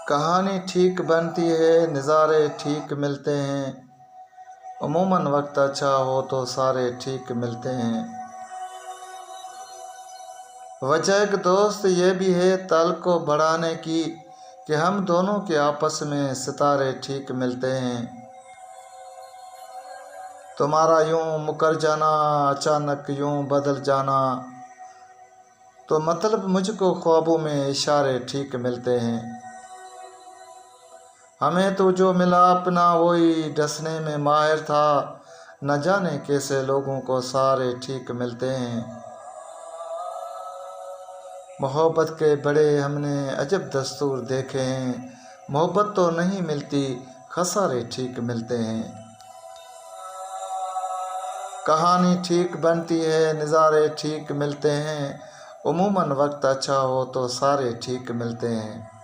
कहानी ठीक बनती है, नज़ारे ठीक मिलते हैं। अमूमन वक्त अच्छा हो तो सारे ठीक मिलते हैं। वजह एक दोस्त ये भी है ताल्लुक़ को बढ़ाने की कि हम दोनों के आपस में सितारे ठीक मिलते हैं। तुम्हारा यूं मुकर जाना, अचानक यूं बदल जाना, तो मतलब मुझको ख्वाबों में इशारे ठीक मिलते हैं। हमें तो जो मिला अपना वही डसने में माहिर था, न जाने कैसे लोगों को सारे ठीक मिलते हैं। मोहब्बत के बड़े हमने अजब दस्तूर देखे हैं, मोहब्बत तो नहीं मिलती, खसारे ठीक मिलते हैं। कहानी ठीक बनती है, नज़ारे ठीक मिलते हैं। अमूमन वक्त अच्छा हो तो सारे ठीक मिलते हैं।